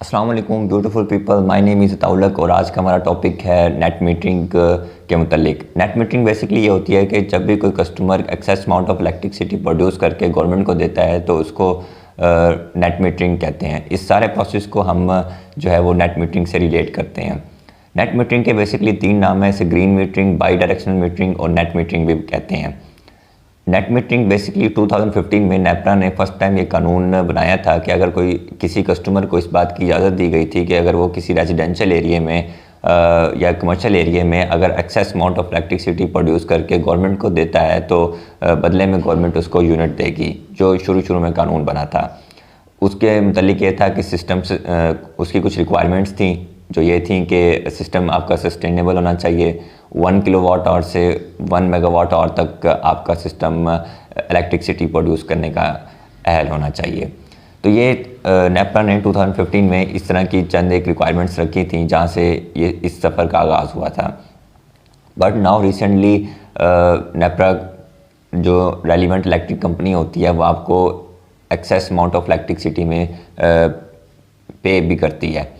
अस्सलाम वालेकुम beautiful people, my name is Taulak और आज का हमारा टॉपिक है नेट मीटरिंग के मुतालिक। नेट मीटरिंग बेसिकली ये होती है कि जब भी कोई customer excess amount of electricity produce करके गवर्नमेंट को देता है तो उसको नेट मीटरिंग कहते हैं। इस सारे प्रोसेस को हम जो है वो नेट मीटरिंग से रिलेट करते हैं। नेट मीटरिंग के बेसिकली 3 नाम है, जैसे green metering, by directional metering और नेट मीटरिंग भी कहते हैं। नेट मीटरिंग बेसिकली 2015 में नेपरा ने फर्स्ट टाइम ये कानून बनाया था कि अगर कोई किसी कस्टमर को इस बात की इजाज़त दी गई थी कि अगर वो किसी रेजिडेंशियल एरिया में या कमर्शियल एरिया में अगर excess amount of electricity produce करके गवर्नमेंट को देता है तो बदले में गवर्नमेंट उसको यूनिट देगी, जो शुरू में कानून बना था। उसके मुतालिक ये था कि सिस्टम से उसकी कुछ रिक्वायरमेंट्स थी, जो ये थी कि सिस्टम आपका सस्टेनेबल होना चाहिए। 1 किलोवाट आवर से 1 मेगावाट आवर तक आपका सिस्टम इलेक्ट्रिसिटी प्रोड्यूस करने का अहल होना चाहिए। तो ये नेपरा ने 2015 में इस तरह की चंद एक रिक्वायरमेंट्स रखी थी जहाँ से ये इस सफ़र का आगाज़ हुआ था। बट नाउ रिसेंटली नेपरा जो रेलिवेंट इलेक्ट्रिक कंपनी होती है वो आपको एक्सेस अमाउंट ऑफ इलेक्ट्रिसिटी में पे भी करती है।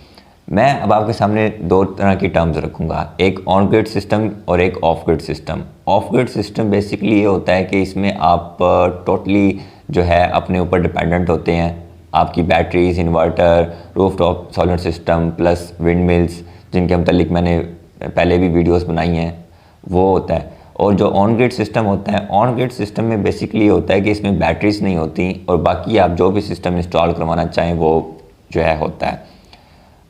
मैं अब आपके सामने 2 तरह की टर्म्स रखूँगा, एक ऑन ग्रिड सिस्टम और एक of grid system. Of grid system basically ये होता है कि इसमें आप टोटली जो है अपने ऊपर डिपेंडेंट होते हैं। आपकी batteries, inverter, rooftop solar system plus wind mills, जिनके मतलब मैंने पहले भी वीडियोस बनाई हैं, वो होता है। और जो ऑन ग्रिड सिस्टम होता है, ऑन ग्रिड सिस्टम में बेसिकली होता है कि इसमें बैटरीज नहीं होती और बाकी आप जो भी सिस्टम इंस्टॉल करवाना चाहें वो जो है होता है।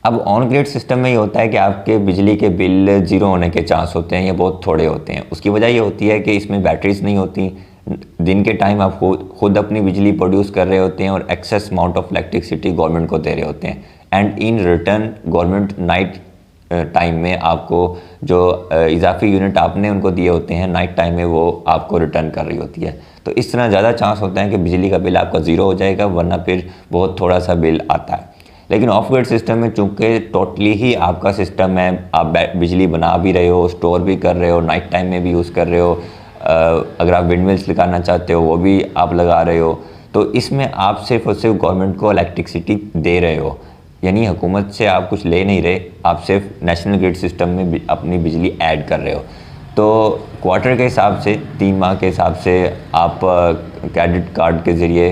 अब ऑन ग्रिड सिस्टम में ये होता है कि आपके बिजली के बिल ज़ीरो होने के चांस होते हैं या बहुत थोड़े होते हैं। उसकी वजह ये होती है कि इसमें बैटरीज नहीं होती। दिन के टाइम आप खुद अपनी बिजली प्रोड्यूस कर रहे होते हैं और excess amount of electricity government को दे रहे होते हैं। And in return government night time में आपको जो इजाफी यूनिट आपने उनको दिए होते हैं नाइट टाइम में वो आपको रिटर्न कर रही होती है। तो इस तरह ज़्यादा चांस होता है कि बिजली का बिल आपका ज़ीरो हो जाएगा, वरना फिर बहुत थोड़ा सा बिल आता है। लेकिन ऑफ ग्रिड सिस्टम में चूँकि टोटली ही आपका सिस्टम है, आप बिजली बना भी रहे हो, स्टोर भी कर रहे हो, नाइट टाइम में भी यूज़ कर रहे हो, अगर आप विंड मिल्स लगाना चाहते हो वो भी आप लगा रहे हो, तो इसमें आप सिर्फ और सिर्फ गवर्नमेंट को इलेक्ट्रिसिटी दे रहे हो। यानी हुकूमत से आप कुछ ले नहीं रहे, आप सिर्फ नेशनल ग्रिड सिस्टम में अपनी बिजली ऐड कर रहे हो। तो क्वार्टर के हिसाब से, 3 माह के हिसाब से आप क्रेडिट कार्ड के ज़रिए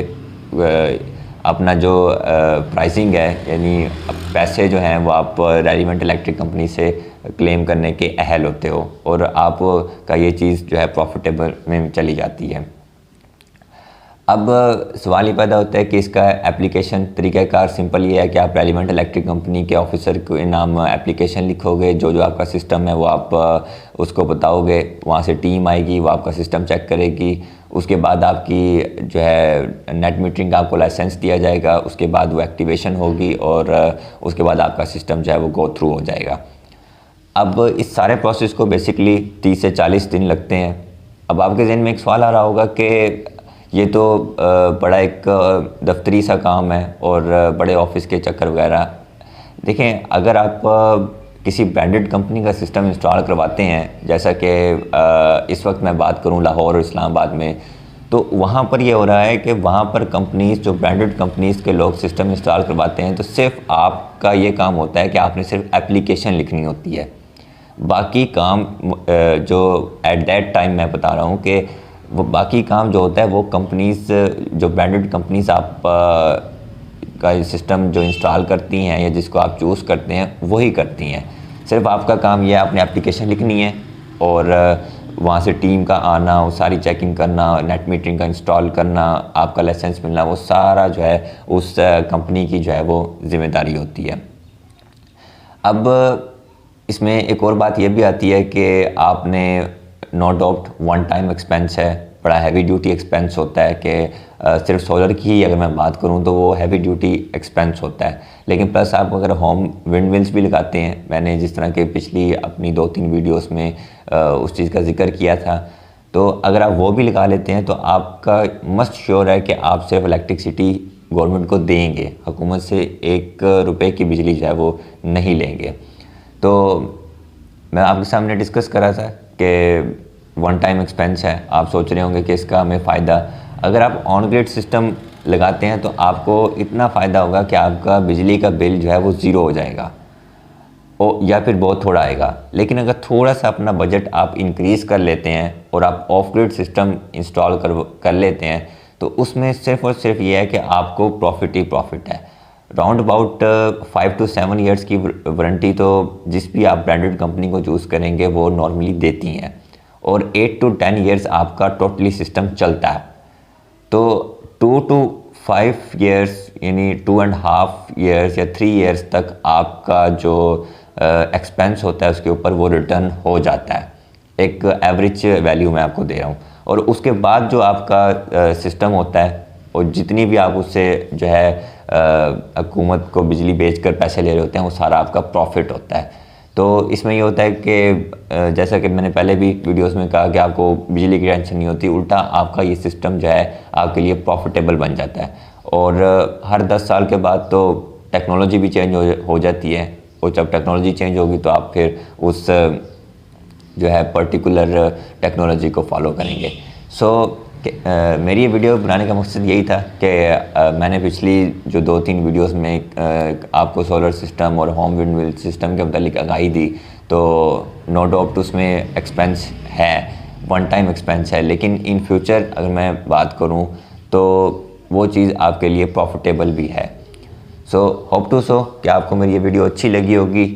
अपना जो प्राइसिंग है, यानी पैसे जो हैं वो आप रेलिवेंट इलेक्ट्रिक कंपनी से क्लेम करने के अहल होते हो और आप का ये चीज़ जो है प्रॉफिटेबल में चली जाती है। अब सवाल ये पैदा होता है कि इसका एप्लीकेशन तरीक़ाकार सिंपल ये है कि आप रेलिवेंट इलेक्ट्रिक कंपनी के ऑफिसर के नाम एप्लीकेशन लिखोगे, जो आपका सिस्टम है वो आप उसको बताओगे, वहाँ से टीम आएगी, वो आपका सिस्टम चेक करेगी। उसके बाद आपकी जो है नेट मीटरिंग का आपको लाइसेंस दिया जाएगा, उसके बाद वो एक्टिवेशन होगी और उसके बाद आपका सिस्टम जो है वो गो थ्रू हो जाएगा। अब इस सारे प्रोसेस को बेसिकली 30 से 40 दिन लगते हैं। अब आपके जहन में एक सवाल आ रहा होगा कि ये तो बड़ा एक दफ्तरी सा काम है और बड़े ऑफिस के चक्कर वगैरह। देखें, अगर आप किसी ब्रांडेड कंपनी का सिस्टम इंस्टॉल करवाते हैं, जैसा कि इस वक्त मैं बात करूं लाहौर और इस्लामाबाद में, तो वहाँ पर ये हो रहा है कि वहाँ पर कंपनीज़, जो ब्रांडेड कंपनीज़ के लोग सिस्टम इंस्टॉल करवाते हैं, तो सिर्फ आपका ये काम होता है कि आपने सिर्फ एप्लीकेशन लिखनी होती है। बाकी काम जो एट दैट टाइम मैं बता रहा हूँ कि वो बाकी काम जो होता है वो कंपनीज़, जो ब्रांडेड कंपनीज़ आप का सिस्टम जो इंस्टॉल करती हैं या जिसको आप चूज़ करते हैं वही करती हैं। सिर्फ आपका काम यह है आपने एप्लीकेशन लिखनी है और वहाँ से टीम का आना, वो सारी चेकिंग करना, नेट मीटरिंग का इंस्टॉल करना, आपका लाइसेंस मिलना, वो सारा जो है उस कंपनी की जो है वो ज़िम्मेदारी होती है। अब इसमें एक और बात ये भी आती है कि आपने no doubt one time expense है, बड़ा हैवी ड्यूटी एक्सपेंस होता है कि सिर्फ सोलर की ही अगर मैं बात करूं तो वो हैवी ड्यूटी एक्सपेंस होता है। लेकिन प्लस आप अगर होम विंड मिल्स भी लगाते हैं, मैंने जिस तरह के पिछली अपनी 2-3 वीडियोस में उस चीज़ का जिक्र किया था, तो अगर आप वो भी लगा लेते हैं तो आपका मस्ट श्योर है कि आप सिर्फ इलेक्ट्रिसिटी गवर्नमेंट को देंगे, हुकूमत से 1 रुपये की बिजली जो है वो नहीं लेंगे। तो मैं आपके सामने डिस्कस कर रहा था कि वन टाइम एक्सपेंस है। आप सोच रहे होंगे कि इसका हमें फ़ायदा, अगर आप ऑन ग्रिड सिस्टम लगाते हैं तो आपको इतना फ़ायदा होगा कि आपका बिजली का बिल जो है वो ज़ीरो हो जाएगा या फिर बहुत थोड़ा आएगा। लेकिन अगर थोड़ा सा अपना बजट आप इंक्रीज़ कर लेते हैं और आप ऑफ ग्रिड सिस्टम इंस्टॉल कर लेते हैं तो उसमें सिर्फ और सिर्फ ये है कि आपको प्रॉफिट ही प्रॉफिट है। राउंड अबाउट 5 to 7 ईयर्स की वारंटी तो जिस भी आप ब्रांडेड कंपनी को चूज़ करेंगे वो नॉर्मली देती हैं, और 8 to 10 ईयर्स आपका टोटली सिस्टम चलता है। तो 2 to 5 ईयर्स यानी 2.5 ईयर्स या 3 ईयर्स तक आपका जो एक्सपेंस होता है उसके ऊपर वो रिटर्न हो जाता है। एक एवरेज वैल्यू मैं आपको दे रहा हूँ। और उसके बाद जो आपका सिस्टम होता है और जितनी भी आप उससे जो है हुकूमत को बिजली बेचकर पैसे ले रहे होते हैं वो सारा आपका प्रॉफिट होता है। तो इसमें ये होता है कि जैसा कि मैंने पहले भी वीडियोस में कहा कि आपको बिजली की टेंशन नहीं होती, उल्टा आपका ये सिस्टम जो है आपके लिए प्रॉफिटेबल बन जाता है। और हर 10 साल के बाद तो टेक्नोलॉजी भी चेंज हो जाती है, और जब टेक्नोलॉजी चेंज होगी तो आप फिर उस जो है पर्टिकुलर टेक्नोलॉजी को फॉलो करेंगे। मेरी ये वीडियो बनाने का मकसद यही था कि मैंने पिछली जो 2-3 वीडियोस में आपको सोलर सिस्टम और होम विंड मिल सिस्टम के मतलब आगाही दी, तो नो डाउट उसमें एक्सपेंस है, वन टाइम एक्सपेंस है, लेकिन इन फ्यूचर अगर मैं बात करूं तो वो चीज़ आपके लिए प्रॉफिटेबल भी है। होप टू कि आपको मेरी ये वीडियो अच्छी लगी होगी।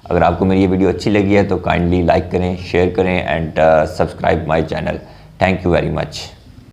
अगर आपको मेरी ये वीडियो अच्छी लगी है तो काइंडली लाइक करें, शेयर करें and subscribe my channel. Thank you very much.